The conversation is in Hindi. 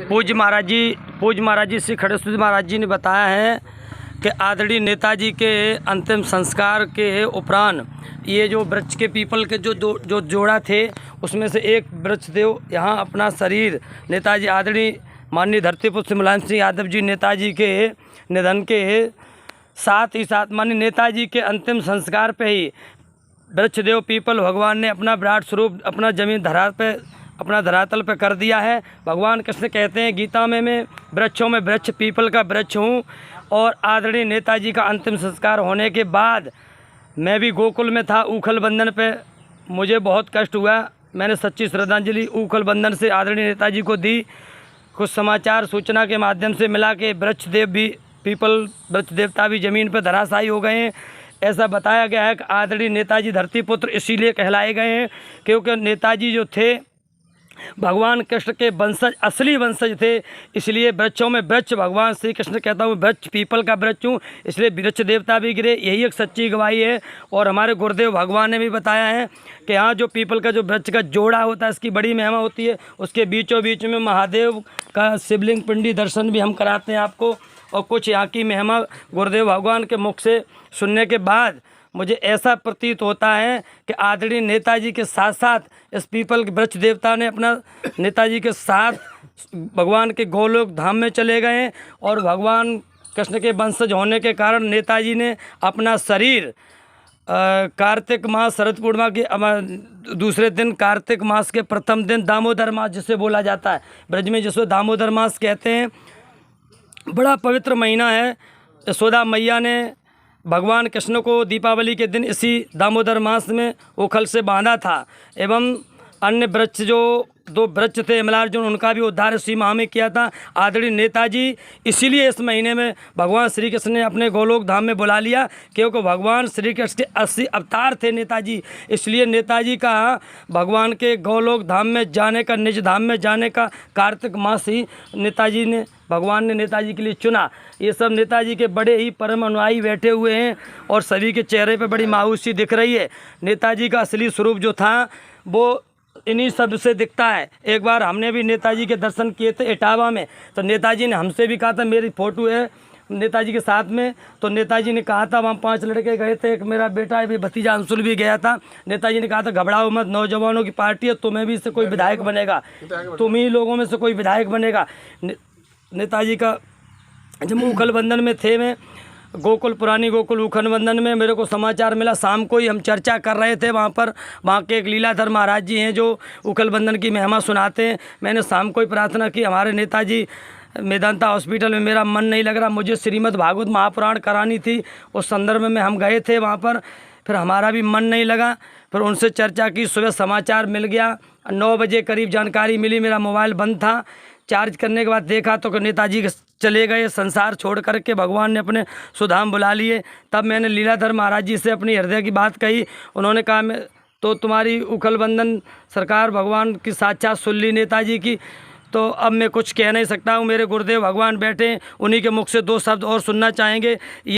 पूज्य महाराज जी श्री खड़गपुर महाराज जी ने बताया है कि आदरणीय नेताजी के अंतिम संस्कार के उपरांत ये जो वृक्ष के पीपल के जो जोड़ा थे उसमें से एक वृक्ष देव यहाँ अपना शरीर नेताजी आदरणीय माननीय धरतीपुत्र मुलायम सिंह यादव जी नेताजी के निधन के साथ ही साथ माननीय नेताजी के अंतिम संस्कार पे ही वृक्ष देव पीपल भगवान ने अपना विराट स्वरूप अपना जमीन अपना धरातल पे कर दिया है। भगवान कृष्ण कहते हैं गीता में वृक्षों में वृक्ष पीपल का वृक्ष हूँ। और आदरणीय नेताजी का अंतिम संस्कार होने के बाद मैं भी गोकुल में था ऊखल बंधन पे, मुझे बहुत कष्ट हुआ। मैंने सच्ची श्रद्धांजलि ऊखल बंधन से आदरणीय नेताजी को दी। कुछ समाचार सूचना के माध्यम से मिला कि वृक्ष देव भी पीपल वृक्ष देवता भी ज़मीन पर धराशायी हो गए हैं। ऐसा बताया गया है कि आदरणीय नेताजी धरती पुत्र इसीलिए कहलाए गए हैं क्योंकि नेताजी जो थे भगवान कृष्ण के वंशज असली वंशज थे। इसलिए वृक्षों में वृक्ष भगवान श्री कृष्ण कहता हूँ वृक्ष पीपल का वृक्ष हूँ, इसलिए वृक्ष देवता भी गिरे। यही एक सच्ची गवाही है। और हमारे गुरुदेव भगवान ने भी बताया है कि यहाँ जो पीपल का जो वृक्ष का जोड़ा होता है इसकी बड़ी महिमा होती है। उसके बीचों बीच में महादेव का शिवलिंग पिंडी दर्शन भी हम कराते हैं आपको। और कुछ यहाँ की महिमा गुरुदेव भगवान के मुख से सुनने के बाद मुझे ऐसा प्रतीत होता है कि आदरणीय नेताजी के साथ साथ इस पीपल के वृक्ष देवता ने अपना नेताजी के साथ भगवान के गोलोक धाम में चले गए। और भगवान कृष्ण के वंशज होने के कारण नेताजी ने अपना शरीर कार्तिक मास शरद पूर्णिमा के दूसरे दिन कार्तिक मास के प्रथम दिन दामोदर मास जिसे बोला जाता है ब्रज में जिसको दामोदर मास कहते हैं, बड़ा पवित्र महीना है। यशोदा मैया ने भगवान कृष्ण को दीपावली के दिन इसी दामोदर मास में ओखल से बांधा था। एवं अन्य वृक्ष जो दो वृक्ष थे अमलार्जुन उनका भी उद्धार इसी माह में किया था आदरणीय नेताजी। इसीलिए इस महीने में भगवान श्री कृष्ण ने अपने गोलोक धाम में बुला लिया क्योंकि भगवान श्री कृष्ण के 80 अवतार थे नेताजी। इसलिए नेताजी का भगवान के गोलोक धाम में जाने का निज धाम में जाने का कार्तिक मास ही नेताजी ने भगवान ने नेताजी के लिए चुना। ये सब नेताजी के बड़े ही परम अनुयायी बैठे हुए हैं और सभी के चेहरे पे बड़ी मायूसी दिख रही है। नेताजी का असली स्वरूप जो था वो इन्हीं सब से दिखता है। एक बार हमने भी नेताजी के दर्शन किए थे इटावा में, तो नेताजी ने हमसे भी कहा था मेरी फ़ोटो है नेताजी के साथ में, तो नेताजी ने कहा था वहाँ 5 लड़के गए थे, एक मेरा बेटा भी भतीजा अंशुल भी गया था। नेताजी ने कहा था घबराओ मत, नौजवानों की पार्टी है, तुम्हें भी से कोई विधायक बनेगा, तुम ही लोगों में से कोई विधायक बनेगा। नेताजी का जब ऊखल बंधन में थे मैं गोकुल पुरानी गोकुल ऊखल बंधन में मेरे को समाचार मिला, शाम को ही हम चर्चा कर रहे थे वहाँ के एक लीलाधर महाराज जी हैं जो ऊखल बंधन की महिमा सुनाते हैं। मैंने शाम को ही प्रार्थना की हमारे नेताजी मेदांता हॉस्पिटल में मेरा मन नहीं लग रहा, मुझे श्रीमद् भागवत महापुराण करानी थी। उस संदर्भ में हम गए थे वहाँ पर, फिर हमारा भी मन नहीं लगा। फिर उनसे चर्चा की, सुबह समाचार मिल गया, 9 बजे करीब जानकारी मिली, मेरा मोबाइल बंद था। चार्ज करने के बाद देखा तो नेताजी चले गए संसार छोड़ करके, भगवान ने अपने सुधाम बुला लिए। तब मैंने लीलाधर महाराज जी से अपनी हृदय की बात कही। उन्होंने कहा मैं तो तुम्हारी ऊखल बंधन सरकार भगवान की साक्षात सुन ली नेताजी की, तो अब मैं कुछ कह नहीं सकता हूँ। मेरे गुरुदेव भगवान बैठे, उन्हीं के मुख से 2 शब्द और सुनना चाहेंगे।